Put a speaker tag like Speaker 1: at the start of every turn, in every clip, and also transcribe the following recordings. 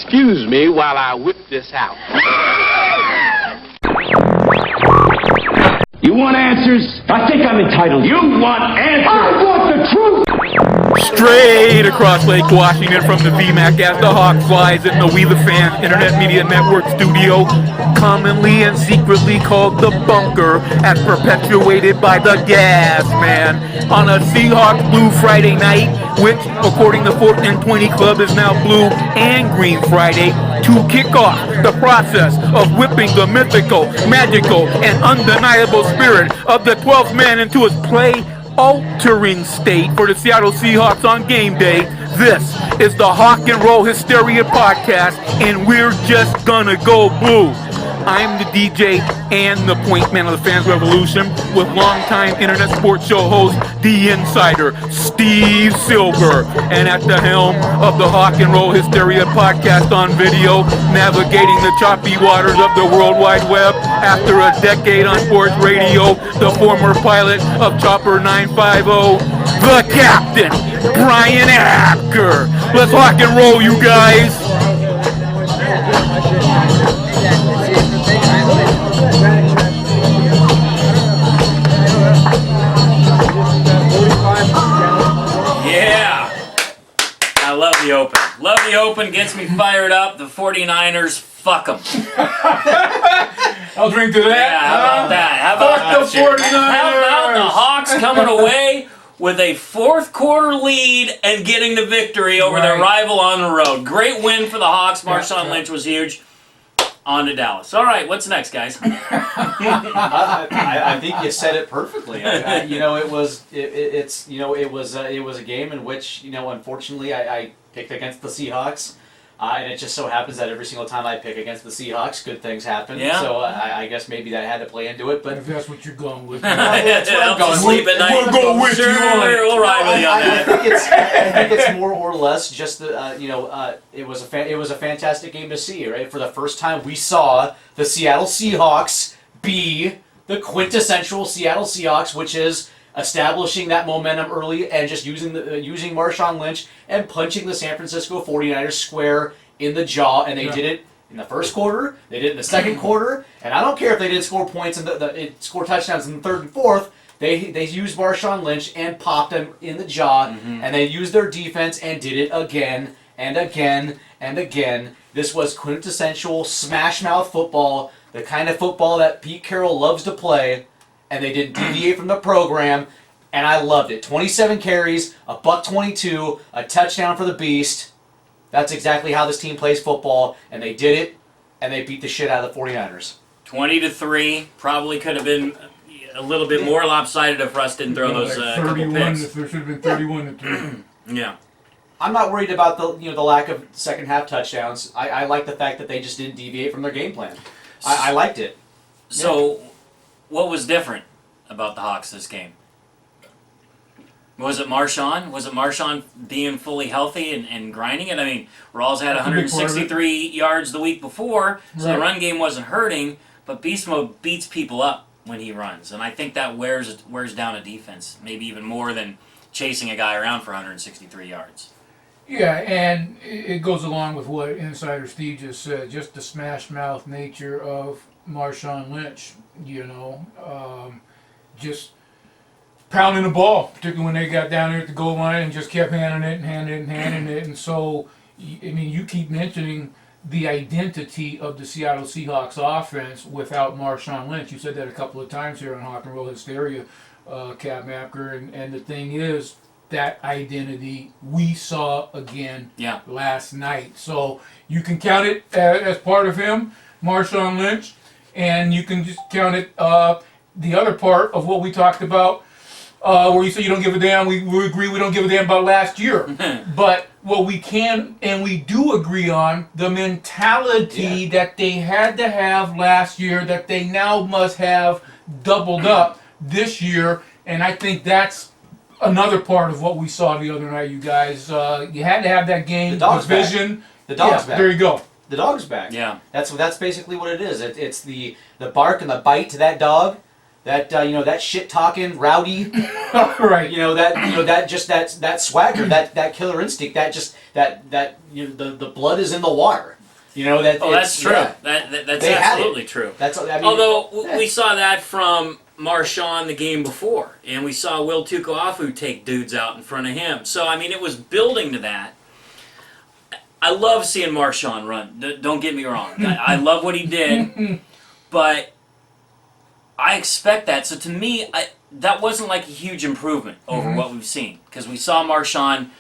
Speaker 1: excuse me while I whip this out.
Speaker 2: You want answers? I think I'm entitled. You want answers? I want the truth!
Speaker 3: Straight across Lake Washington from the VMAC as the Hawk flies in the We the Fans Internet Media Network studio, commonly and secretly called the Bunker, as perpetuated by the Gas Man, on a Seahawks Blue Friday night, which, according to 4th and 20 Club, is now Blue and Green Friday, to kick off the process of whipping the mythical, magical, and undeniable spirit of the 12th man into his play-altering state for the Seattle Seahawks on game day. This is the Hawk and Roll Hysteria podcast, and we're just gonna go blue. I'm the DJ and the point man of the Fans Revolution, with longtime internet sports show host, The Insider, Steve Silver, and at the helm of the Hawk and Roll Hysteria podcast on video, navigating the choppy waters of the World Wide Web after a decade on sports radio, the former pilot of Chopper 950, the Captain, Brian Apker. Let's rock and roll, you guys.
Speaker 4: Yeah, I love the Open. Love the Open, gets me fired up. The 49ers, fuck them.
Speaker 3: I'll drink to that.
Speaker 4: Yeah, how about that? How about
Speaker 3: Fuck the 49ers.
Speaker 4: How about the Hawks coming away with a fourth quarter lead and getting the victory over their rival on the road? Great win for the Hawks. Marshawn Lynch was huge. On to Dallas. All right, what's next, guys?
Speaker 5: I think you said it perfectly. It was a game in which, unfortunately, I picked against the Seahawks, and it just so happens that every single time I pick against the Seahawks, good things happen.
Speaker 4: Yeah.
Speaker 5: So I guess maybe that had to play into it. But
Speaker 6: if that's what you're going with,
Speaker 4: that's what I'm going to sleep at night.
Speaker 3: We'll go with you on it.
Speaker 4: We'll ride with you on that.
Speaker 5: I think it's more or less just it was a fantastic game to see. Right, for the first time we saw the Seattle Seahawks be the quintessential Seattle Seahawks, which is establishing that momentum early and just using Marshawn Lynch and punching the San Francisco 49ers square in the jaw, and they did it in the first quarter, they did it in the second quarter, and I don't care if they didn't score points and score touchdowns in the third and fourth. They used Marshawn Lynch and popped him in the jaw, and they used their defense and did it again and again and again. This was quintessential smash mouth football, the kind of football that Pete Carroll loves to play, and they didn't deviate from the program, and I loved it. 27 carries, $122, a touchdown for the Beast. That's exactly how this team plays football, and they did it, and they beat the shit out of the 49ers.
Speaker 4: 20-3, probably could have been a little bit more lopsided if Russ didn't throw those couple picks.
Speaker 6: There should have been 31-3.
Speaker 4: Yeah.
Speaker 5: I'm not worried about the lack of second half touchdowns. I like the fact that they just didn't deviate from their game plan. I liked it.
Speaker 4: So, what was different about the Hawks this game? Was it Marshawn? Was it Marshawn being fully healthy and grinding it? I mean, Rawls had 163 yards the week before, so the run game wasn't hurting, but Beast Mode beats people up when he runs, and I think that wears down a defense, maybe even more than chasing a guy around for 163 yards.
Speaker 6: Yeah, and it goes along with what Insider Steve just said, just the smash mouth nature of Marshawn Lynch, just pounding the ball, particularly when they got down there at the goal line and just kept handing it. And so, I mean, you keep mentioning the identity of the Seattle Seahawks offense without Marshawn Lynch. You said that a couple of times here on Hawk and Roll Hysteria, Cap Mapker, and the thing is, that identity we saw again last night. So you can count it as part of him, Marshawn Lynch, and you can just count it the other part of what we talked about, where you say you don't give a damn. We agree we don't give a damn about last year. But what we can and we do agree on, the mentality that they had to have last year that they now must have doubled up this year, and I think that's another part of what we saw the other night, you guys. You had to have that game,
Speaker 5: the dog's
Speaker 6: vision.
Speaker 5: Back. The dog's back.
Speaker 6: There you go.
Speaker 5: The dog's back.
Speaker 4: Yeah.
Speaker 5: That's basically what it is. It's the bark and the bite to that dog. That that shit talking rowdy.
Speaker 6: Right.
Speaker 5: That swagger, that killer instinct. The blood is in the water. You know that.
Speaker 4: Oh, that's true.
Speaker 5: Yeah.
Speaker 4: That's
Speaker 5: They had
Speaker 4: absolutely
Speaker 5: it.
Speaker 4: true.
Speaker 5: That's. I mean,
Speaker 4: Although we saw that from Marshawn the game before, and we saw Will Tukuafu take dudes out in front of him. So I mean, it was building to that. I love seeing Marshawn run. Don't get me wrong. I love what he did, but I expect that. So to me, that wasn't like a huge improvement over what we've seen, because we saw Marshawn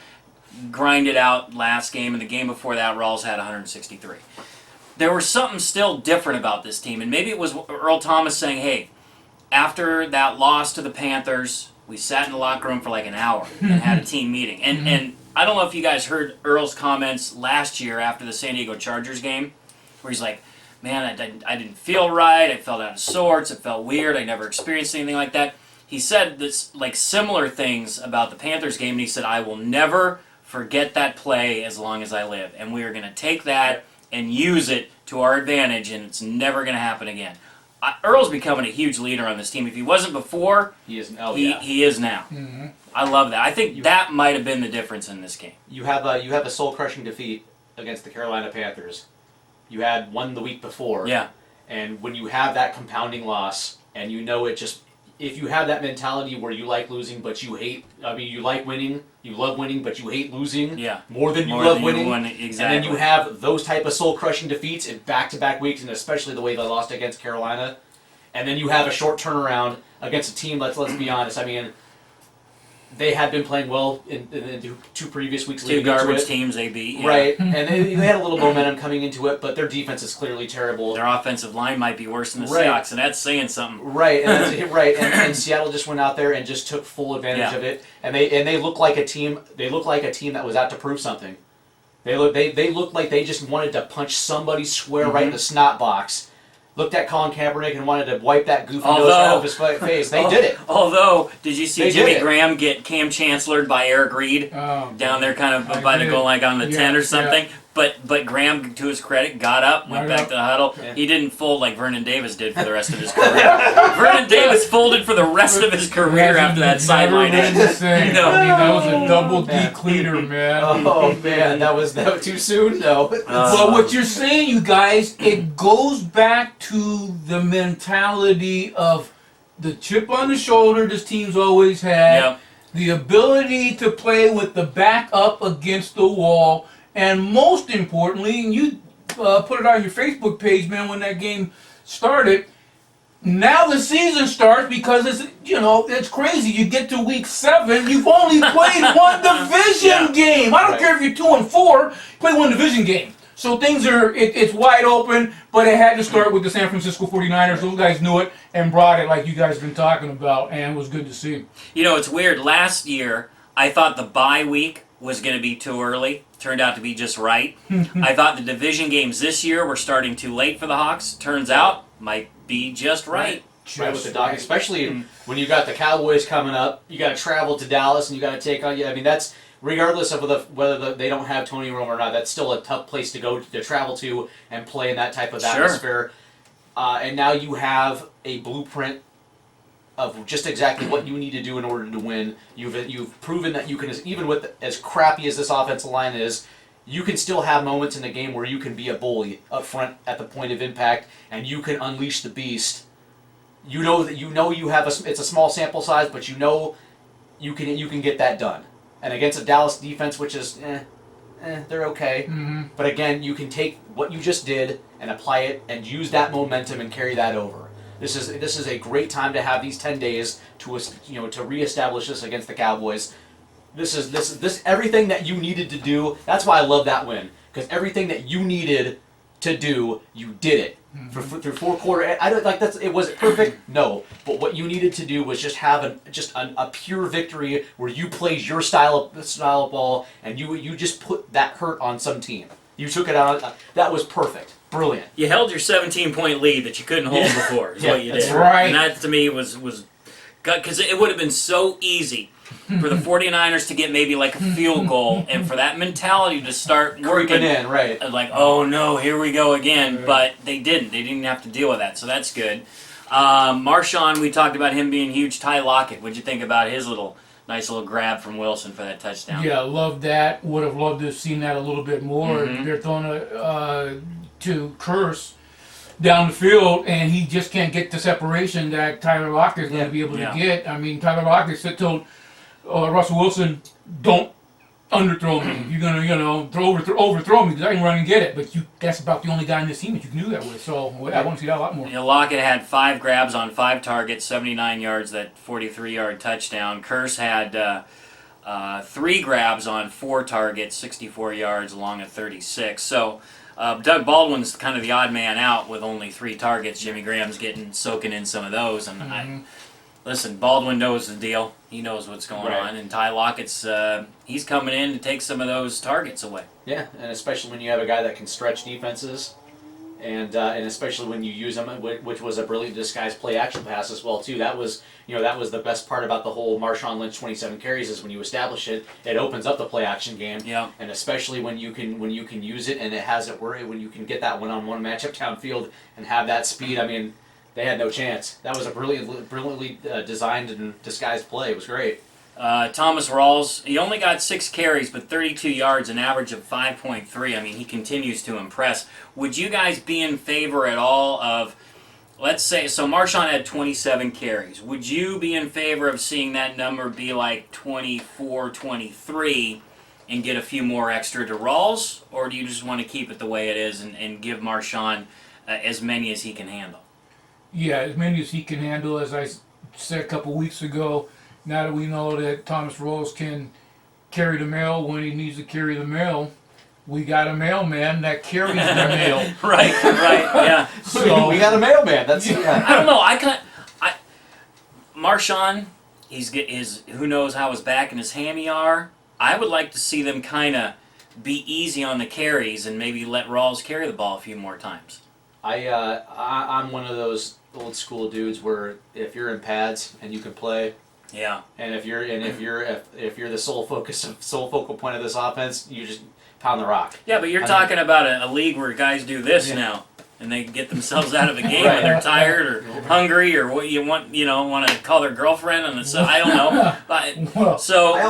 Speaker 4: grind it out last game, and the game before that, Rawls had 163. There was something still different about this team, and maybe it was Earl Thomas saying, hey, after that loss to the Panthers, we sat in the locker room for like an hour and had a team meeting. And I don't know if you guys heard Earl's comments last year after the San Diego Chargers game, where he's like, man, I didn't feel right, I felt out of sorts, it felt weird, I never experienced anything like that. He said this, like, similar things about the Panthers game, and he said, I will never forget that play as long as I live, and we are going to take that and use it to our advantage, and it's never going to happen again. Earl's becoming a huge leader on this team. If he wasn't before,
Speaker 5: he is.
Speaker 4: He is now. I love that. I think that might have been the difference in this game.
Speaker 5: You have a soul-crushing defeat against the Carolina Panthers. You had one the week before.
Speaker 4: Yeah.
Speaker 5: And when you have that compounding loss, and you know it just, if you have that mentality where you like losing, but you hate, you like winning, you love winning, but you hate losing more than you love winning.
Speaker 4: Exactly.
Speaker 5: And then you have those type of soul-crushing defeats in back-to-back weeks, and especially the way they lost against Carolina. And then you have a short turnaround against a team, let's be honest, I mean, they had been playing well in the two previous weeks.
Speaker 4: Two garbage teams they beat.
Speaker 5: Right, and they had a little momentum coming into it, but their defense is clearly terrible.
Speaker 4: Their offensive line might be worse than the Seahawks, and that's saying something.
Speaker 5: Right, and Seattle just went out there and just took full advantage of it, and they look like a team. They look like a team that was out to prove something. They looked like they just wanted to punch somebody square right in the snot box. Looked at Colin Kaepernick and wanted to wipe that goofy nose out of his face. They did it.
Speaker 4: Although, did you see Jimmy Graham get Cam Chancellored by Eric Reed down there kind of by the goal line on the 10 or something? Yeah. But Graham, to his credit, got up, went back to the huddle. Yeah. He didn't fold like Vernon Davis did for the rest of his career. Vernon Davis folded for the rest of his career after that sideline.
Speaker 6: I mean, that was a double decleater, man.
Speaker 5: Oh man, that was too soon. No.
Speaker 6: But what you're saying, you guys, it goes back to the mentality of the chip on the shoulder this team's always had, the ability to play with the back up against the wall. And most importantly, and you put it on your Facebook page, man, when that game started, now the season starts because it's crazy. You get to week 7, you've only played one division game. I don't care if you're 2-4, play one division game. So things it's wide open, but it had to start with the San Francisco 49ers. Those guys knew it and brought it like you guys have been talking about, and it was good to see.
Speaker 4: You know, it's weird. Last year, I thought the bye week was going to be too early. Turned out to be just right. I thought the division games this year were starting too late for the Hawks. Turns out, might be just right.
Speaker 5: Right with the dog, especially when you got the Cowboys coming up. You got to travel to Dallas, and you got to take on. I mean, that's regardless of whether they don't have Tony Romo or not. That's still a tough place to go to travel to and play in that type of atmosphere. And now you have a blueprint of just exactly what you need to do in order to win. You've proven that you can, even with as crappy as this offensive line is, you can still have moments in the game where you can be a bully up front at the point of impact, and you can unleash the beast. You know that you have it's a small sample size, but you know you can get that done. And against a Dallas defense, which is they're okay. But again, you can take what you just did and apply it and use that momentum and carry that over. This is a great time to have these 10 days to reestablish this against the Cowboys. This is everything that you needed to do. That's why I love that win, because everything that you needed to do, you did it through 4 quarters. I don't like it. Was it perfect? No, but what you needed to do was just have a pure victory where you played your style of ball, and you just put that hurt on some team. You took it out. That was perfect. Brilliant.
Speaker 4: You held your 17-point lead that you couldn't hold before, is what you did.
Speaker 6: That's right.
Speaker 4: And that, to me, was because it would have been so easy for the 49ers to get maybe like a field goal and for that mentality to start working.
Speaker 5: Creeping in, right.
Speaker 4: Like, oh no, here we go again. But they didn't. They didn't have to deal with that, so that's good. Marshawn, we talked about him being huge. Ty Lockett, what'd you think about his little Nice little grab from Wilson for that touchdown.
Speaker 6: Yeah, loved that. Would have loved to have seen that a little bit more. They're throwing to Curse down the field, and he just can't get the separation that Tyler Lockett is going to be able to get. I mean, Tyler Lockett told Russell Wilson, "Don't underthrow me. If you're going to overthrow me because I can run and get it." But that's about the only guy in this team that you can do that with. So I want to see that a lot more.
Speaker 4: You know, Lockett had 5 grabs on 5 targets, 79 yards, that 43-yard touchdown. Curse had 3 grabs on 4 targets, 64 yards, along at 36. So Doug Baldwin's kind of the odd man out with only 3 targets. Jimmy Graham's soaking in some of those. And listen, Baldwin knows the deal. He knows what's going on. And Ty Lockett's he's coming in to take some of those targets away.
Speaker 5: Yeah, and especially when you have a guy that can stretch defenses, and especially when you use him, which was a brilliant disguised play action pass as well too. That was the best part about the whole Marshawn Lynch 27 carries is when you establish it, it opens up the play action game.
Speaker 4: Yeah.
Speaker 5: And especially when you can use it and it has it worry when you can get that one-on-one matchup downfield and have that speed. I mean, they had no chance. That was a brilliantly designed and disguised play. It was great.
Speaker 4: Thomas Rawls, he only got 6 carries, but 32 yards, an average of 5.3. I mean, he continues to impress. Would you guys be in favor at all of, let's say, so Marshawn had 27 carries. Would you be in favor of seeing that number be like 24, 23 and get a few more extra to Rawls? Or do you just want to keep it the way it is and give Marshawn as many as he can handle?
Speaker 6: Yeah, as many as he can handle. As I said a couple weeks ago, now that we know that Thomas Rawls can carry the mail when he needs to carry the mail, we got a mailman that carries the mail.
Speaker 4: Right, yeah.
Speaker 6: So
Speaker 5: we got a mailman. That's
Speaker 4: I don't know. Marshawn, who knows how his back and his hammy are. I would like to see them kind of be easy on the carries and maybe let Rawls carry the ball a few more times.
Speaker 5: I'm one of those old school dudes where if you're in pads and you can play,
Speaker 4: yeah,
Speaker 5: and if you're the sole focal point of this offense, you just pound the rock.
Speaker 4: Yeah, but you're talking about a league where guys do this now, and they get themselves out of a game when they're tired or hungry or what you want to call their girlfriend on the side. I don't know. But, so
Speaker 5: I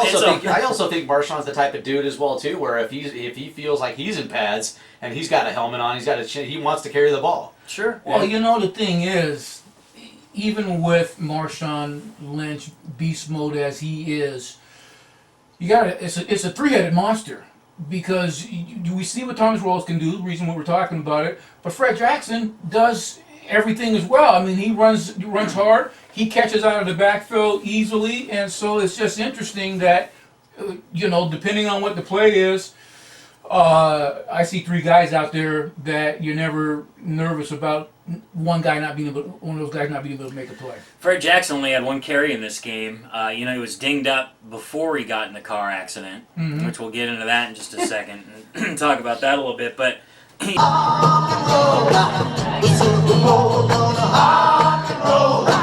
Speaker 5: also think Marshawn's the type of dude as well too, where if he feels like he's in pads and he's got a helmet on, he's got a chin, he wants to carry the ball.
Speaker 4: Sure.
Speaker 6: Well, the thing is, even with Marshawn Lynch beast mode as he is, it's a 3-headed monster. Because we see what Thomas Rawls can do, the reason why we're talking about it, but Fred Jackson does everything as well. I mean, he runs hard, he catches out of the backfield easily, and so it's just interesting that, depending on what the play is, I see 3 guys out there that you're never nervous about one of those guys not being able to make a play.
Speaker 4: Fred Jackson only had 1 carry in this game. He was dinged up before he got in the car accident, which we'll get into that in just a second and talk about that a little bit. But
Speaker 7: rock and roll, the Super Bowl on a rock and roll.